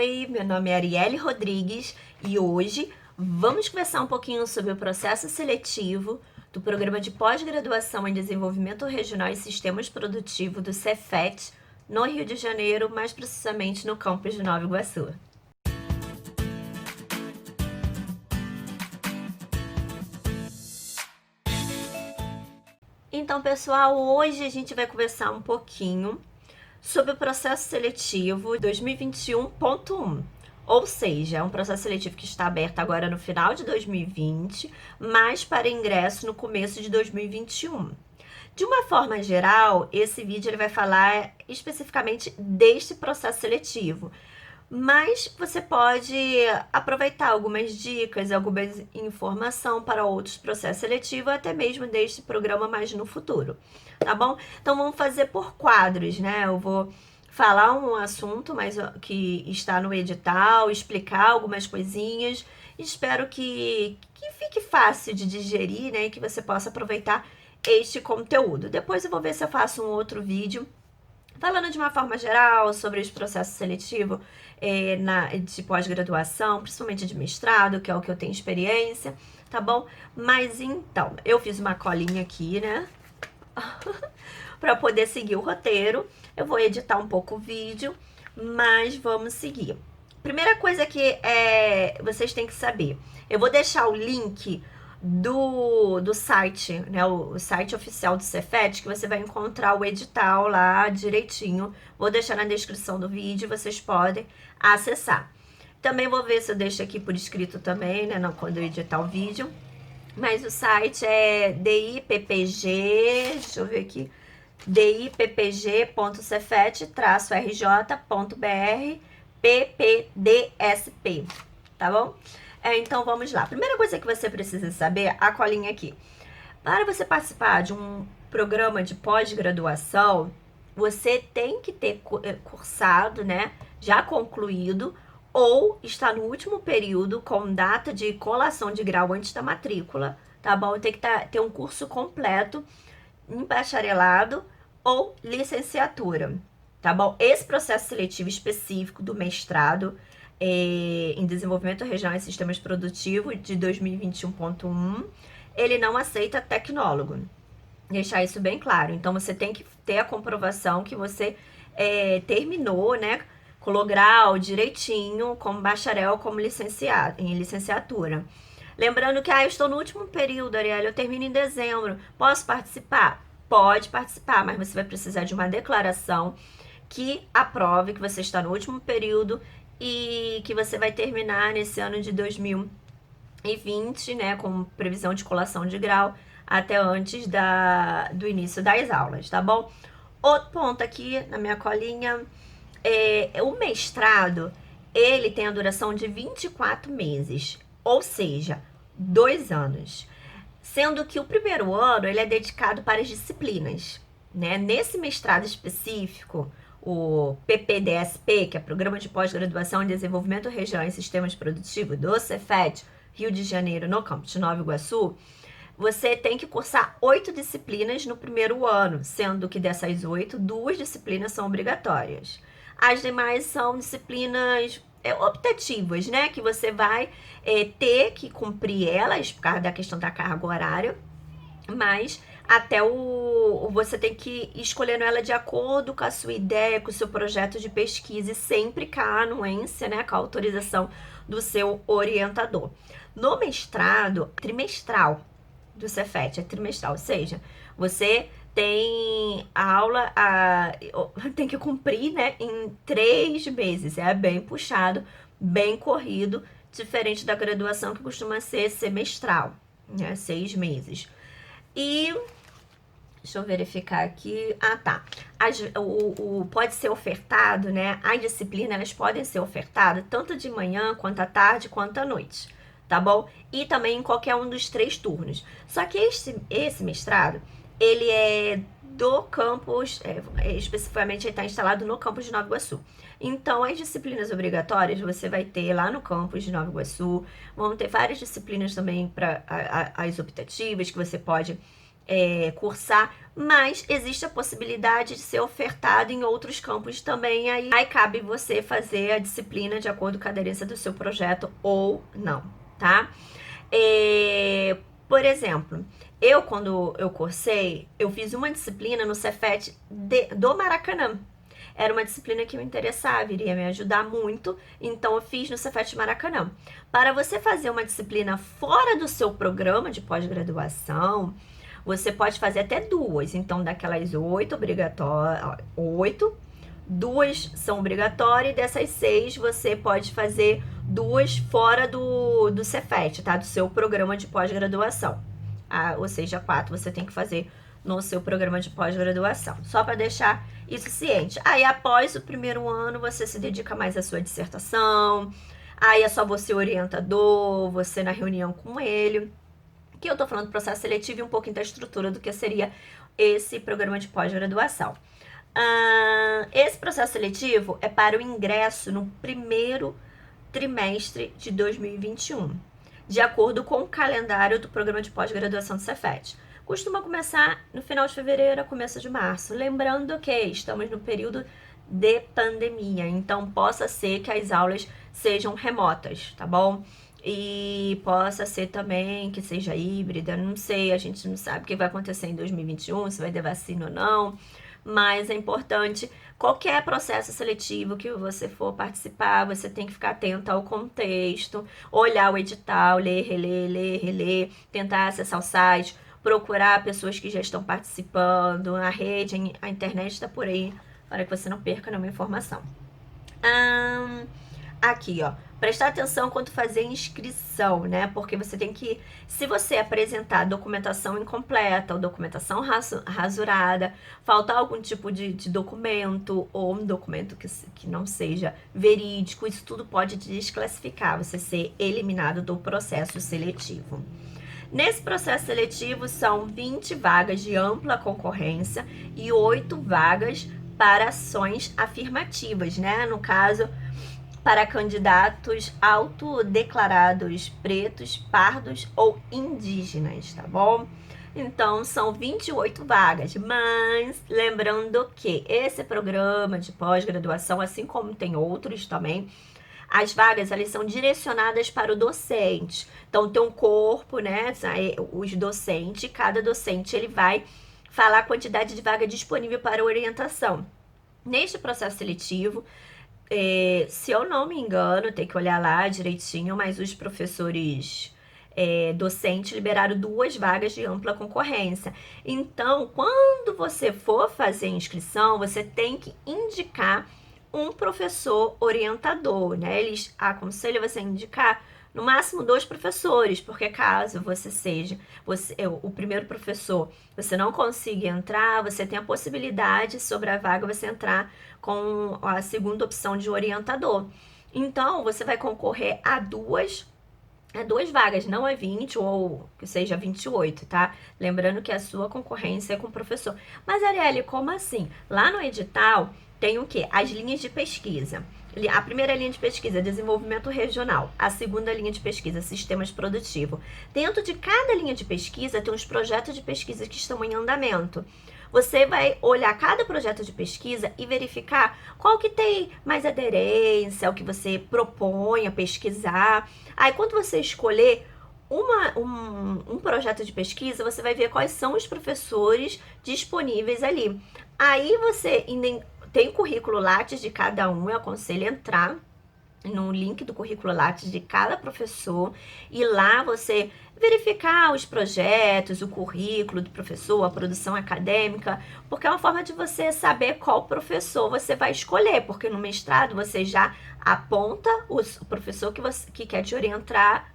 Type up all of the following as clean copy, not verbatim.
Oi, meu nome é Arielle Rodrigues e hoje vamos conversar um pouquinho sobre o processo seletivo do Programa de Pós-Graduação em Desenvolvimento Regional e Sistemas Produtivos do Cefet, no Rio de Janeiro, mais precisamente no campus de Nova Iguaçu. Então, pessoal, hoje a gente vai conversar um pouquinho sobre o processo seletivo 2021.1. Ou seja, é um processo seletivo que está aberto agora no final de 2020, mas para ingresso no começo de 2021. De uma forma geral, esse vídeo ele vai falar especificamente deste processo seletivo, mas você pode aproveitar algumas dicas, alguma informação para outros processos seletivos, até mesmo deste programa mais no futuro, tá bom? Então vamos fazer por quadros, né? Eu vou falar um assunto mas que está no edital, explicar algumas coisinhas, espero que fique fácil de digerir, né? E que você possa aproveitar este conteúdo. Depois eu vou ver se eu faço um outro vídeo falando de uma forma geral sobre os processos seletivos de pós-graduação, principalmente de mestrado, que é o que eu tenho experiência, tá bom? Mas então, eu fiz uma colinha aqui, né? para poder seguir o roteiro. Eu vou editar um pouco o vídeo, mas vamos seguir. Primeira coisa que vocês têm que saber, eu vou deixar o link do site, né, o site oficial do Cefet, que você vai encontrar o edital lá direitinho. Vou deixar na descrição do vídeo, vocês podem acessar. Também vou ver se eu deixo aqui por escrito também, né, quando eu editar o vídeo. Mas o site é DIPPG, deixa eu ver aqui, dippg.cefet-rj.br PPDSP, tá bom? Então vamos lá. Primeira coisa que você precisa saber, a colinha aqui. Para você participar de um programa de pós-graduação, você tem que ter cursado, né, já concluído, ou está no último período com data de colação de grau antes da matrícula, tá bom? Tem que ter um curso completo em bacharelado ou licenciatura, tá bom? Esse processo seletivo específico do mestrado em Desenvolvimento Regional e Sistemas Produtivos de 2021.1, ele não aceita tecnólogo. Deixar isso bem claro. Então, você tem que ter a comprovação que você terminou, né? Colou grau direitinho, como bacharel, como licenciado, em licenciatura. Lembrando que, eu estou no último período, Arielle, eu termino em dezembro. Posso participar? Pode participar, mas você vai precisar de uma declaração que aprove que você está no último período e que você vai terminar nesse ano de 2020, né, com previsão de colação de grau até antes do início das aulas, tá bom? Outro ponto aqui na minha colinha, o mestrado, ele tem a duração de 24 meses, ou seja, 2 anos. Sendo que o primeiro ano, ele é dedicado para as disciplinas, né? Nesse mestrado específico, o PPDSP, que é Programa de Pós-Graduação em Desenvolvimento Regional em Sistemas Produtivos do Cefet, Rio de Janeiro, no campus de Nova Iguaçu, você tem que cursar 8 disciplinas no primeiro ano, sendo que dessas 8, 2 disciplinas são obrigatórias. As demais são disciplinas optativas, né? Que você vai ter que cumprir elas por causa da questão da carga horária, mas até você tem que ir escolhendo ela de acordo com a sua ideia, com o seu projeto de pesquisa e sempre com a anuência, né? Com a autorização do seu orientador. No mestrado, trimestral do Cefet, é trimestral, ou seja, você tem a aula, tem que cumprir, né, em 3 meses. É bem puxado, bem corrido, diferente da graduação que costuma ser semestral, né, 6 meses. E deixa eu verificar aqui. Tá. Pode ser ofertado, né? As disciplinas, elas podem ser ofertadas tanto de manhã, quanto à tarde, quanto à noite, tá bom? E também em qualquer um dos 3 turnos. Só que esse mestrado, ele é do campus, especificamente ele está instalado no campus de Nova Iguaçu. Então, as disciplinas obrigatórias você vai ter lá no campus de Nova Iguaçu. Vão ter várias disciplinas também para as optativas que você pode cursar, mas existe a possibilidade de ser ofertado em outros campos também. Aí cabe você fazer a disciplina de acordo com a aderência do seu projeto ou não, tá? Por exemplo, quando eu cursei, eu fiz uma disciplina no Cefet do Maracanã. Era uma disciplina que me interessava, iria me ajudar muito, então eu fiz no Cefet Maracanã. Para você fazer uma disciplina fora do seu programa de pós-graduação, você pode fazer até duas. Então, daquelas 8 obrigatórias, 8, 2 são obrigatórias, e dessas 6 você pode fazer 2 fora do Cefet, tá? Do seu programa de pós-graduação. Ou seja, 4 você tem que fazer no seu programa de pós-graduação. Só para deixar isso ciente. Aí, após o primeiro ano, você se dedica mais à sua dissertação. Aí é só você orientador, você na reunião com ele. Que eu tô falando do processo seletivo e um pouquinho da estrutura do que seria esse programa de pós-graduação. Esse processo seletivo é para o ingresso no primeiro trimestre de 2021, de acordo com o calendário do programa de pós-graduação do Cefet. Costuma começar no final de fevereiro a começo de março. Lembrando que estamos no período de pandemia, então possa ser que as aulas sejam remotas, tá bom? E possa ser também que seja híbrida, não sei, a gente não sabe o que vai acontecer em 2021, se vai ter vacina ou não, mas é importante, qualquer processo seletivo que você for participar, você tem que ficar atento ao contexto, olhar o edital, ler, reler, tentar acessar o site, procurar pessoas que já estão participando, a rede, a internet está por aí, para que você não perca nenhuma informação. Aqui, ó, prestar atenção quando fazer inscrição, né? Porque você tem que, se você apresentar documentação incompleta ou documentação rasurada, faltar algum tipo de documento ou um documento que não seja verídico, isso tudo pode desclassificar, você ser eliminado do processo seletivo. Nesse processo seletivo são 20 vagas de ampla concorrência e 8 vagas para ações afirmativas, né? No caso, para candidatos autodeclarados pretos, pardos ou indígenas, tá bom? Então, são 28 vagas, mas lembrando que esse programa de pós-graduação, assim como tem outros também, as vagas, elas são direcionadas para o docente. Então, tem um corpo, né, os docentes, cada docente, ele vai falar a quantidade de vaga disponível para orientação. Neste processo seletivo, se eu não me engano, tem que olhar lá direitinho, mas os professores docentes liberaram 2 vagas de ampla concorrência. Então, quando você for fazer inscrição, você tem que indicar um professor orientador, né? Eles aconselham você a indicar no máximo 2 professores, porque caso você seja o primeiro professor, você não consiga entrar, você tem a possibilidade sobre a vaga você entrar com a segunda opção de orientador. Então, você vai concorrer a 2 vagas, não é 20 ou que seja 28, tá? Lembrando que a sua concorrência é com o professor. Mas, Arielle, como assim? Lá no edital tem o quê? As linhas de pesquisa. A primeira linha de pesquisa é desenvolvimento regional. A segunda linha de pesquisa é sistemas produtivos. Dentro de cada linha de pesquisa tem uns projetos de pesquisa que estão em andamento. Você vai olhar cada projeto de pesquisa e verificar qual que tem mais aderência ao que você propõe a pesquisar. Aí, quando você escolher um projeto de pesquisa, você vai ver quais são os professores disponíveis ali. Aí, você tem o currículo Lattes de cada um, eu aconselho entrar no link do currículo Lattes de cada professor e lá você verificar os projetos, o currículo do professor, a produção acadêmica, porque é uma forma de você saber qual professor você vai escolher, porque no mestrado você já aponta o professor que quer te orientar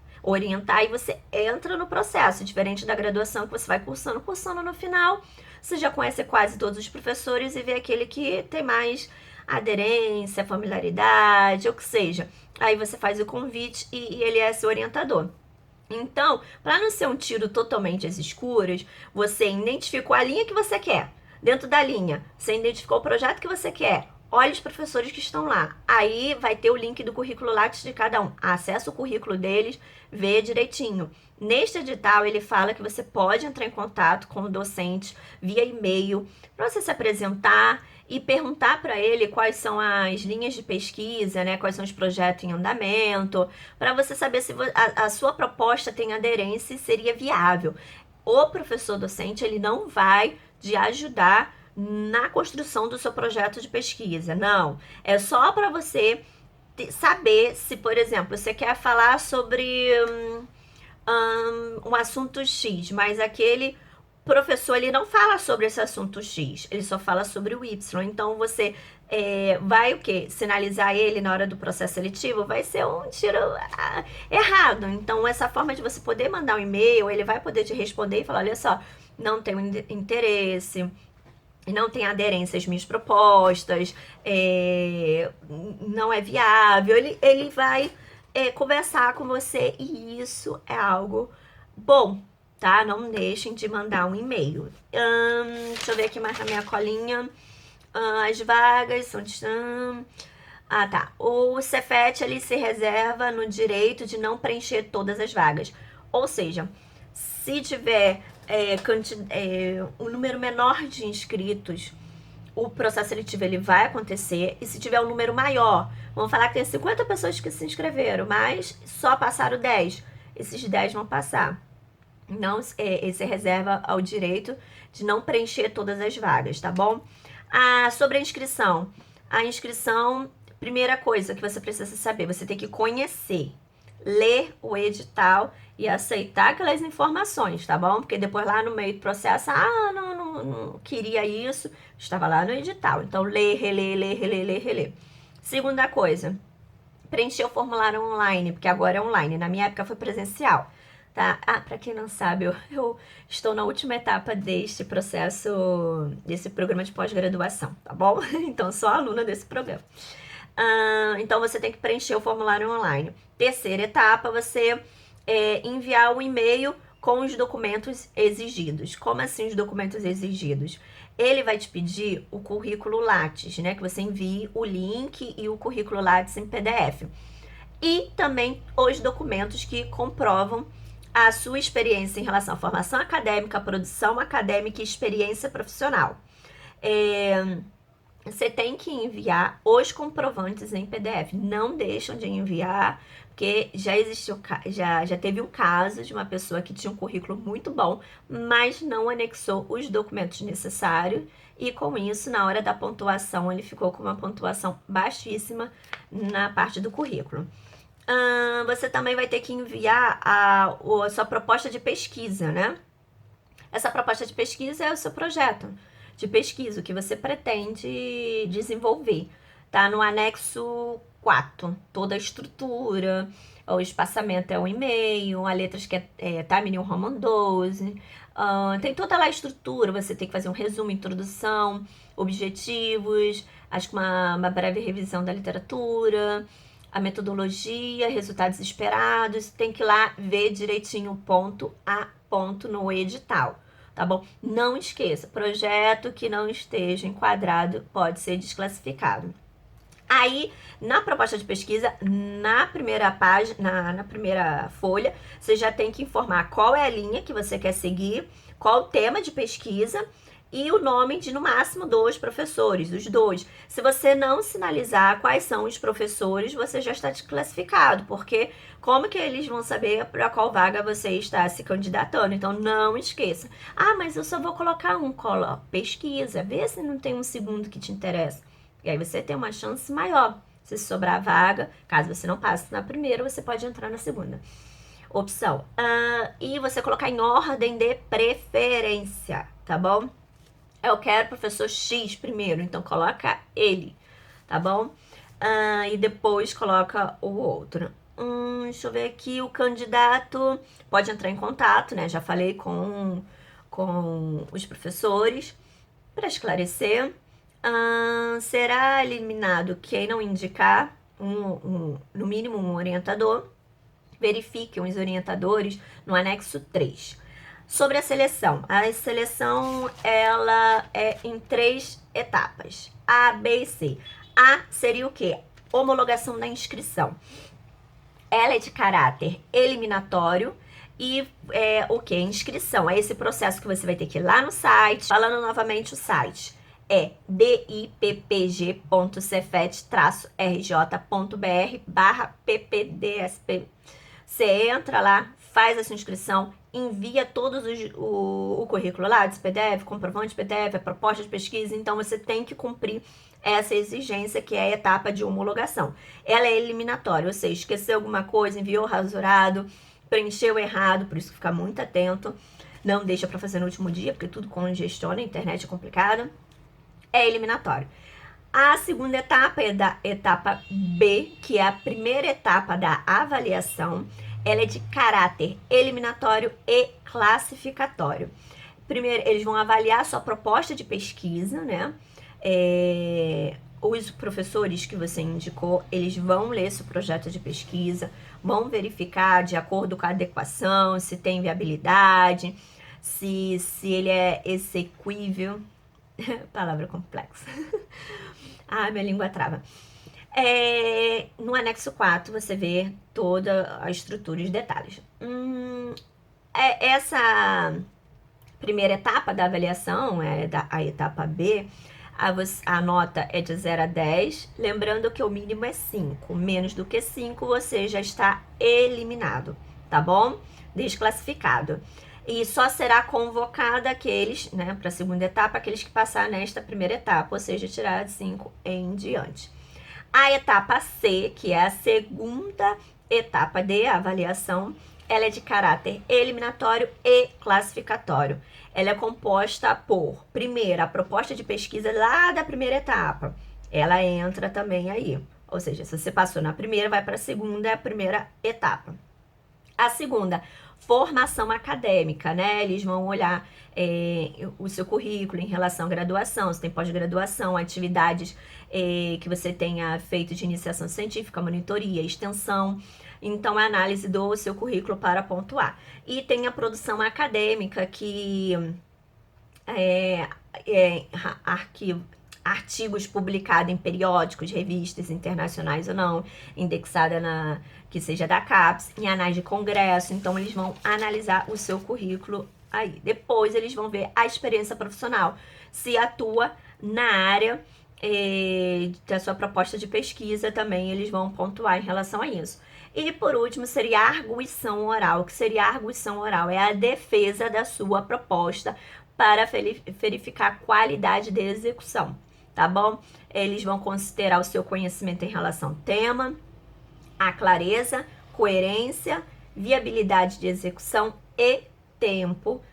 e você entra no processo, diferente da graduação que você vai cursando no final, você já conhece quase todos os professores e vê aquele que tem mais aderência, familiaridade, ou que seja. Aí você faz o convite e ele é seu orientador. Então, para não ser um tiro totalmente às escuras, você identificou a linha que você quer. Dentro da linha, você identificou o projeto que você quer, olhe os professores que estão lá. Aí vai ter o link do currículo Lattes de cada um. Acessa o currículo deles, vê direitinho. Neste edital, ele fala que você pode entrar em contato com o docente via e-mail para você se apresentar e perguntar para ele quais são as linhas de pesquisa, né? Quais são os projetos em andamento, para você saber se a sua proposta tem aderência e seria viável. O professor docente, ele não vai te ajudar na construção do seu projeto de pesquisa, não. É só para você saber se, por exemplo, você quer falar sobre um assunto X, mas aquele professor ele não fala sobre esse assunto X, ele só fala sobre o Y. Então você vai o quê? Sinalizar ele na hora do processo seletivo? Vai ser um tiro errado. Então essa forma de você poder mandar um e-mail, ele vai poder te responder e falar, olha só, não tenho interesse, não tem aderência às minhas propostas, não é viável. Ele vai conversar com você e isso é algo bom, tá? Não deixem de mandar um e-mail. Deixa eu ver aqui mais na minha colinha. As vagas são de... Ah, tá. O Cefet, ele se reserva no direito de não preencher todas as vagas. Ou seja, se tiver um número menor de inscritos, o processo seletivo ele vai acontecer. E se tiver um número maior, vamos falar que tem 50 pessoas que se inscreveram, mas só passaram 10. Esses 10 vão passar. Não, esse reserva ao direito de não preencher todas as vagas, tá bom? Sobre a inscrição. A inscrição, primeira coisa que você precisa saber, você tem que conhecer, ler o edital e aceitar aquelas informações, tá bom? Porque depois lá no meio do processo, não queria isso, estava lá no edital. Então, ler, reler. Segunda coisa, preencher o formulário online, porque agora é online, na minha época foi presencial, tá? Pra quem não sabe, eu estou na última etapa deste processo, desse programa de pós-graduação, tá bom? Então, sou aluna desse programa. Então, você tem que preencher o formulário online. Terceira etapa, você enviar um e-mail com os documentos exigidos. Como assim os documentos exigidos? Ele vai te pedir o currículo Lattes, né? Que você envie o link e o currículo Lattes em PDF. E também os documentos que comprovam a sua experiência em relação à formação acadêmica, produção acadêmica e experiência profissional. Você tem que enviar os comprovantes em PDF. Não deixam de enviar, porque já teve um caso de uma pessoa que tinha um currículo muito bom, mas não anexou os documentos necessários e com isso, na hora da pontuação, ele ficou com uma pontuação baixíssima na parte do currículo. Você também vai ter que enviar a sua proposta de pesquisa, né? Essa proposta de pesquisa é o seu projeto de pesquisa, o que você pretende desenvolver. Tá no anexo 4, toda a estrutura, o espaçamento é um e-mail, a letras que é Time New Roman 12, tem toda lá a estrutura, você tem que fazer um resumo, introdução, objetivos, acho que uma breve revisão da literatura, a metodologia, resultados esperados, tem que ir lá ver direitinho ponto a ponto no edital. Tá bom? Não esqueça, projeto que não esteja enquadrado pode ser desclassificado. Aí, na proposta de pesquisa, na primeira página, na primeira folha, você já tem que informar qual é a linha que você quer seguir, qual o tema de pesquisa e o nome de, no máximo, 2 professores, os 2. Se você não sinalizar quais são os professores, você já está desclassificado, porque como que eles vão saber para qual vaga você está se candidatando? Então, não esqueça. Mas eu só vou colocar um, pesquisa, vê se não tem um segundo que te interessa. E aí você tem uma chance maior. Se sobrar vaga, caso você não passe na primeira, você pode entrar na segunda opção. E você colocar em ordem de preferência, tá bom? Eu quero professor X primeiro, então coloca ele, tá bom? E depois coloca o outro. Deixa eu ver aqui, o candidato pode entrar em contato, né? Já falei com os professores para esclarecer. Será eliminado quem não indicar no mínimo um orientador. Verifiquem os orientadores no anexo 3. Sobre a seleção ela é em 3 etapas, A, B e C. A seria o quê? Homologação da inscrição. Ela é de caráter eliminatório e o que? Inscrição. É esse processo que você vai ter que ir lá no site. Falando novamente o site. É dippg.cefet-rj.br/ppdsp. Você entra lá, faz a sua inscrição, envia todos o currículo lá, de PDF, comprovante de PDF, a proposta de pesquisa, então você tem que cumprir essa exigência que é a etapa de homologação. Ela é eliminatória, ou seja, esqueceu alguma coisa, enviou rasurado, preencheu errado, por isso que fica muito atento, não deixa para fazer no último dia, porque tudo congestiona, a internet é complicada, é eliminatório. A segunda etapa é da etapa B, que é a primeira etapa da avaliação. Ela é de caráter eliminatório e classificatório. Primeiro, eles vão avaliar a sua proposta de pesquisa, né? Os professores que você indicou, eles vão ler seu projeto de pesquisa, vão verificar de acordo com a adequação, se tem viabilidade, se ele é exequível. Palavra complexa. Ai, minha língua trava. No anexo 4 você vê toda a estrutura e os detalhes. Essa primeira etapa da avaliação, a etapa B, a nota é de 0 a 10, lembrando que o mínimo é 5. Menos do que 5 você já está eliminado, tá bom? Desclassificado. E só será convocada aqueles, né, para a segunda etapa, aqueles que passar nesta primeira etapa, ou seja, tirar de 5 em diante. A etapa C, que é a segunda etapa de avaliação, ela é de caráter eliminatório e classificatório. Ela é composta por, primeiro, a proposta de pesquisa lá da primeira etapa. Ela entra também aí. Ou seja, se você passou na primeira, vai para a segunda, é a primeira etapa. A segunda, formação acadêmica, né? Eles vão olhar o seu currículo em relação à graduação, se tem pós-graduação, atividades que você tenha feito de iniciação científica, monitoria, extensão. Então, a análise do seu currículo para pontuar. E tem a produção acadêmica, que artigos publicados em periódicos, revistas internacionais ou não, indexada que seja da CAPES, em anais de congresso. Então, eles vão analisar o seu currículo aí. Depois, eles vão ver a experiência profissional, se atua na área da sua proposta de pesquisa também, eles vão pontuar em relação a isso. E, por último, seria a arguição oral. O que seria a arguição oral? É a defesa da sua proposta para verificar a qualidade de execução, tá bom? Eles vão considerar o seu conhecimento em relação ao tema, a clareza, coerência, viabilidade de execução e tempo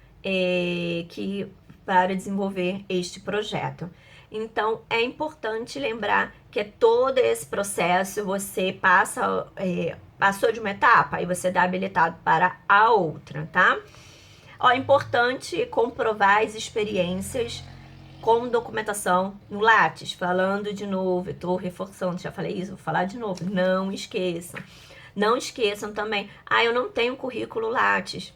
para desenvolver este projeto. Então, é importante lembrar que todo esse processo você passou de uma etapa e você dá habilitado para a outra, tá? É importante comprovar as experiências com documentação no Lattes. Falando de novo, eu tô reforçando, já falei isso, vou falar de novo. Não esqueçam. Não esqueçam também. Eu não tenho currículo Lattes.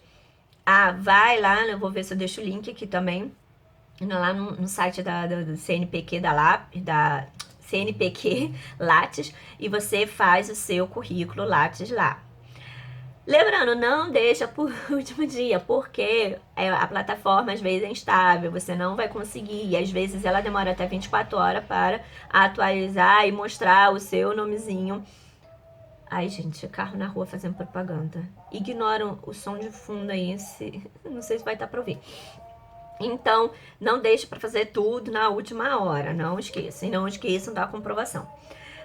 Vai lá, eu vou ver se eu deixo o link aqui também. Lá no site do CNPq da CNPq Lattes, e você faz o seu currículo Lattes lá. Lembrando, não deixa por último dia, porque a plataforma às vezes é instável, você não vai conseguir, e às vezes ela demora até 24 horas para atualizar e mostrar o seu nomezinho. Ai, gente, carro na rua fazendo propaganda. Ignoram o som de fundo aí, não sei se vai estar para ouvir. Então, não deixe para fazer tudo na última hora, não esqueçam. E não esqueçam da comprovação.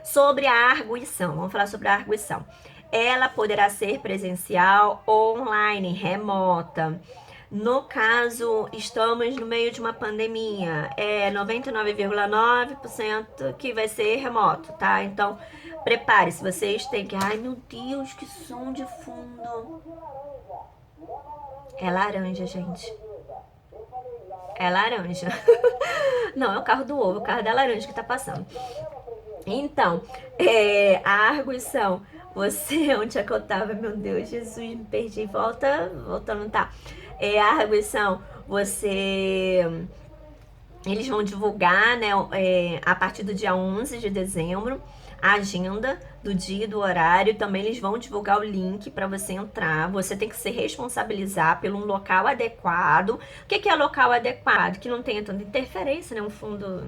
Sobre a arguição, vamos falar sobre a arguição. Ela poderá ser presencial ou online, remota. No caso, estamos no meio de uma pandemia, 99,9% que vai ser remoto, tá? Então, prepare-se, vocês têm que... Ai, meu Deus, que som de fundo. É laranja, gente. É laranja. Não, é o carro do ovo, o carro da laranja que tá passando. Então, a arguição. Você, onde é que eu tava? Meu Deus, Jesus, me perdi. Voltando, tá? A arguição, você Eles vão divulgar, né, a partir do dia 11 de dezembro, a agenda do dia e do horário. Também eles vão divulgar o link para você entrar. Você tem que se responsabilizar pelo um local adequado. O que é local adequado? Que não tenha tanta interferência, né? Um fundo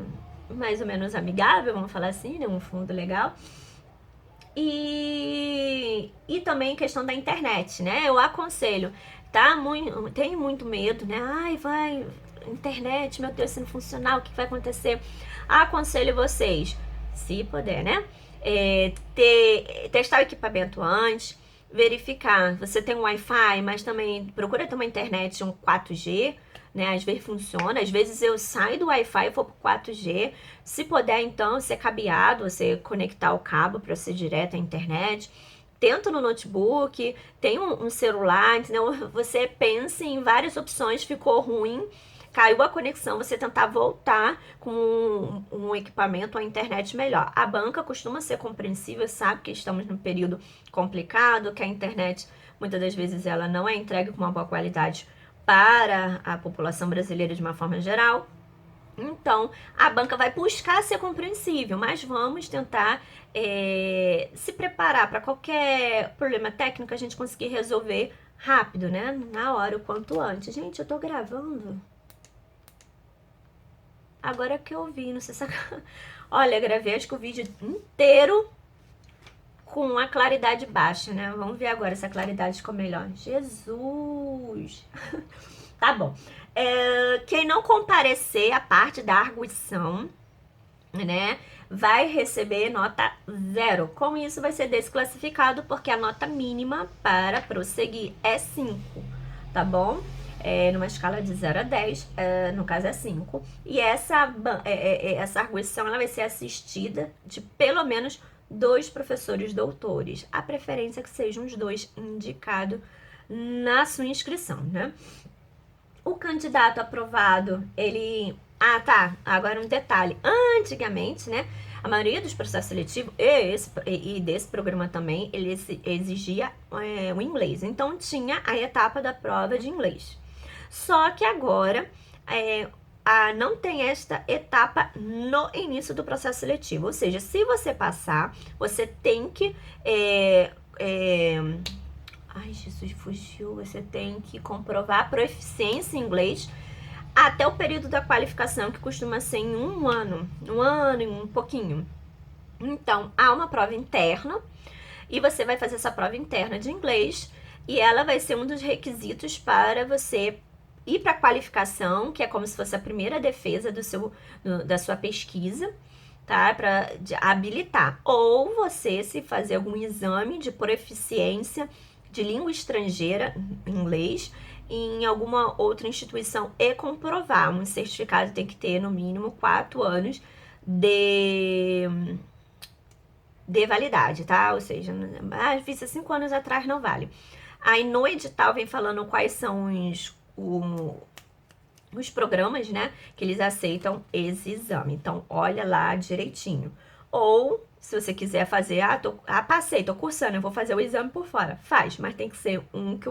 mais ou menos amigável, vamos falar assim, né? Um fundo legal. E também questão da internet, né? Eu aconselho, tá? Tenho muito medo, né? Ai, vai, internet, meu Deus, se não funcionar, o que vai acontecer? Aconselho vocês, se puder, né? Testar o equipamento antes, verificar. Você tem um Wi-Fi, mas também procura ter uma internet, um 4G, né? Às vezes funciona, às vezes eu saio do Wi-Fi e vou pro 4G. Se puder, então, ser cabeado, você conectar o cabo para ser direto à internet. Tenta no notebook, tem um celular, entendeu? Você pensa em várias opções, ficou ruim, caiu a conexão, você tentar voltar com um equipamento, uma internet melhor. A banca costuma ser compreensível, sabe que estamos num período complicado, que a internet, muitas das vezes, ela não é entregue com uma boa qualidade para a população brasileira de uma forma geral. Então, a banca vai buscar ser compreensível, mas vamos tentar se preparar para qualquer problema técnico a gente conseguir resolver rápido, né? Na hora, o quanto antes. Gente, eu tô gravando. Agora que eu vi, não sei se... Olha, gravei acho que o vídeo inteiro com a claridade baixa, né? Vamos ver agora se a claridade ficou melhor. Jesus! Tá bom. Quem não comparecer à parte da arguição, né, vai receber nota 0. Com isso, vai ser desclassificado, porque a nota mínima para prosseguir é 5, tá bom? Numa escala de 0 a 10, no caso é 5. E essa arguição ela vai ser assistida de pelo menos 2 professores doutores. A preferência é que sejam os 2 indicados na sua inscrição, né? O candidato aprovado, ele... Ah, tá. Agora um detalhe. Antigamente, né, a maioria dos processos seletivos e desse programa também, ele exigia o inglês. Então, tinha a etapa da prova de inglês. Só que agora não tem esta etapa no início do processo seletivo. Ou seja, se você passar, você tem que... Ai, Jesus, fugiu. Você tem que comprovar a proficiência em inglês até o período da qualificação, que costuma ser em um ano e um pouquinho. Então, há uma prova interna e você vai fazer essa prova interna de inglês e ela vai ser um dos requisitos para você ir para a qualificação, que é como se fosse a primeira defesa da sua pesquisa, tá? Para habilitar. Ou você se fazer algum exame de proficiência de língua estrangeira, inglês, em alguma outra instituição e comprovar. Um certificado tem que ter, no mínimo, 4 anos de validade, tá? Ou seja, fiz há 5 anos atrás, não vale. Aí no edital vem falando quais são os programas, né, que eles aceitam esse exame. Então, olha lá direitinho. Ou, se você quiser fazer, passei, tô cursando, eu vou fazer o exame por fora. Faz, mas tem que ser um que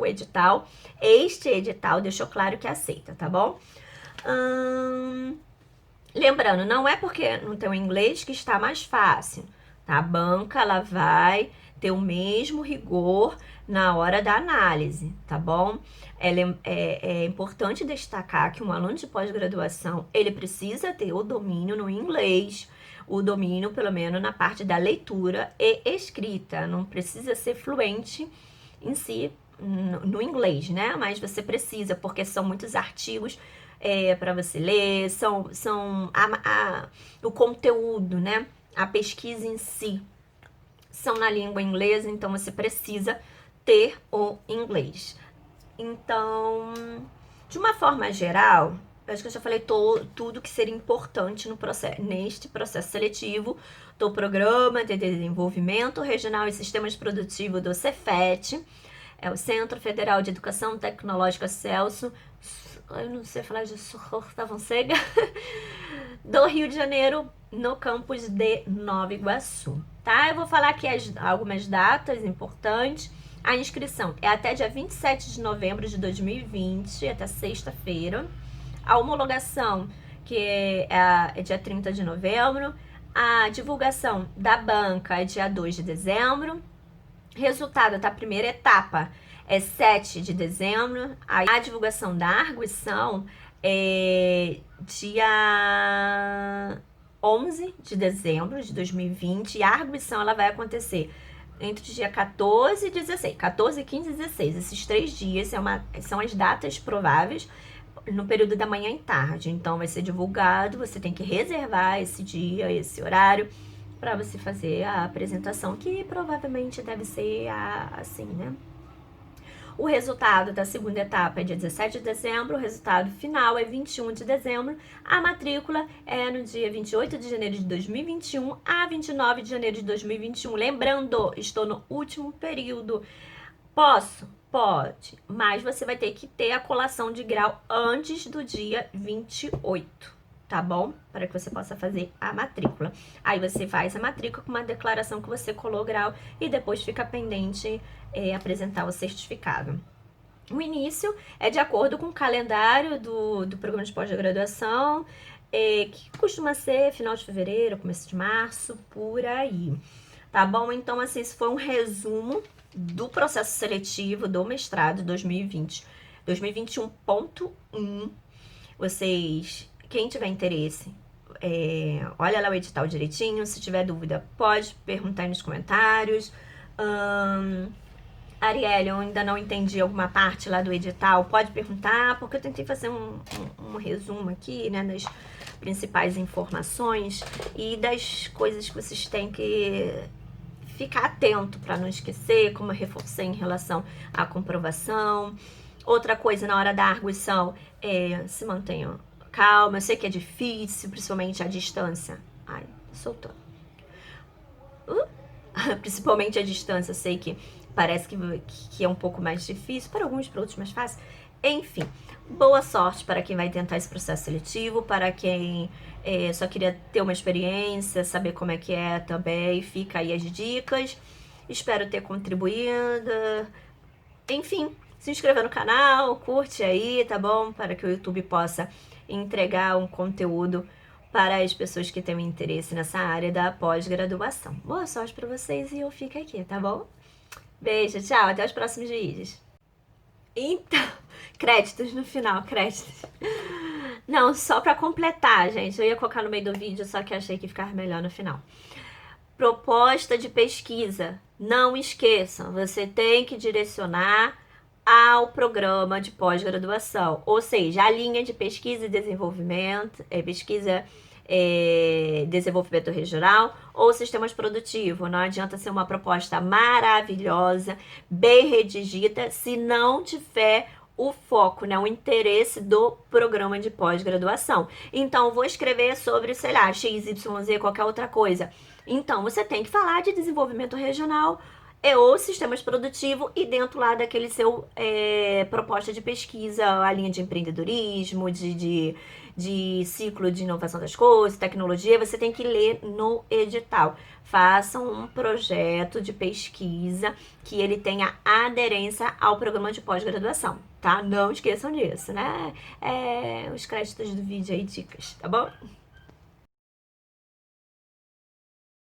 este edital deixou claro que aceita, tá bom? Lembrando, não é porque não tem o inglês que está mais fácil, tá? A banca, ela vai ter o mesmo rigor na hora da análise, tá bom? É importante destacar que um aluno de pós-graduação, ele precisa ter o domínio no inglês, o domínio, pelo menos, na parte da leitura e escrita. Não precisa ser fluente em si no inglês, né? Mas você precisa, porque são muitos artigos para você ler, o conteúdo, né? A pesquisa em si são na língua inglesa, então você precisa ter o inglês. Então, de uma forma geral, acho que eu já falei tudo que seria importante neste processo seletivo do Programa de Desenvolvimento Regional e Sistemas Produtivos do Cefet, é o Centro Federal de Educação Tecnológica Celso, eu não sei falar de Socorro da Fonseca, do Rio de Janeiro, no campus de Nova Iguaçu, tá? Eu vou falar aqui algumas datas importantes. A inscrição é até dia 27 de novembro de 2020, até sexta-feira. A homologação, que é dia 30 de novembro. A divulgação da banca é dia 2 de dezembro. Resultado da primeira etapa é 7 de dezembro. A divulgação da arguição é dia 11 de dezembro de 2020. E a arguição ela vai acontecer entre o dia 14 e 16. 14, 15 e 16. Esses 3 dias são as datas prováveis no período da manhã e tarde. Então vai ser divulgado, você tem que reservar esse dia, esse horário, para você fazer a apresentação, que provavelmente deve ser assim, né? O resultado da segunda etapa é dia 17 de dezembro, o resultado final é 21 de dezembro, a matrícula é no dia 28 de janeiro de 2021 a 29 de janeiro de 2021. Lembrando, estou no último período. Posso? Pode, mas você vai ter que ter a colação de grau antes do dia 28. Tá bom? Para que você possa fazer a matrícula. Aí você faz a matrícula com uma declaração que você colou grau e depois fica pendente apresentar o certificado. O início é de acordo com o calendário do programa de pós-graduação, que costuma ser final de fevereiro, começo de março, por aí. Tá bom? Então, assim, esse foi um resumo do processo seletivo do mestrado 2021.1. Vocês... Quem tiver interesse, olha lá o edital direitinho. Se tiver dúvida, pode perguntar aí nos comentários. Arielle, eu ainda não entendi alguma parte lá do edital, pode perguntar, porque eu tentei fazer um resumo aqui, né, das principais informações e das coisas que vocês têm que ficar atento para não esquecer, como eu reforcei em relação à comprovação. Outra coisa, na hora da arguição, se mantenham calma. Eu sei que é difícil, principalmente a distância. Ai, soltou. Principalmente a distância, eu sei que parece que é um pouco mais difícil, para alguns, para outros mais fácil. Enfim, boa sorte para quem vai tentar esse processo seletivo, para quem só queria ter uma experiência, saber como é que é também, fica aí as dicas. Espero ter contribuído. Enfim, se inscreva no canal, curte aí, tá bom? Para que o YouTube possa entregar um conteúdo para as pessoas que têm interesse nessa área da pós-graduação. Boa sorte para vocês e eu fico aqui, tá bom? Beijo, tchau, até os próximos vídeos. Então, créditos no final, créditos. Não, só para completar, gente, eu ia colocar no meio do vídeo, só que achei que ficava melhor no final. Proposta de pesquisa, não esqueçam, você tem que direcionar ao programa de pós-graduação, ou seja, a linha de pesquisa e desenvolvimento, desenvolvimento regional ou sistemas produtivos. Não adianta ser uma proposta maravilhosa, bem redigida, se não tiver o foco, né, o interesse do programa de pós-graduação. Então, vou escrever sobre, sei lá, XYZ, qualquer outra coisa. Então, você tem que falar de desenvolvimento regional ou sistemas produtivos e dentro lá daquele seu proposta de pesquisa, a linha de empreendedorismo, de ciclo de inovação das coisas, tecnologia, você tem que ler no edital. Façam um projeto de pesquisa que ele tenha aderência ao programa de pós-graduação, tá? Não esqueçam disso, né? Os créditos do vídeo aí, dicas, tá bom?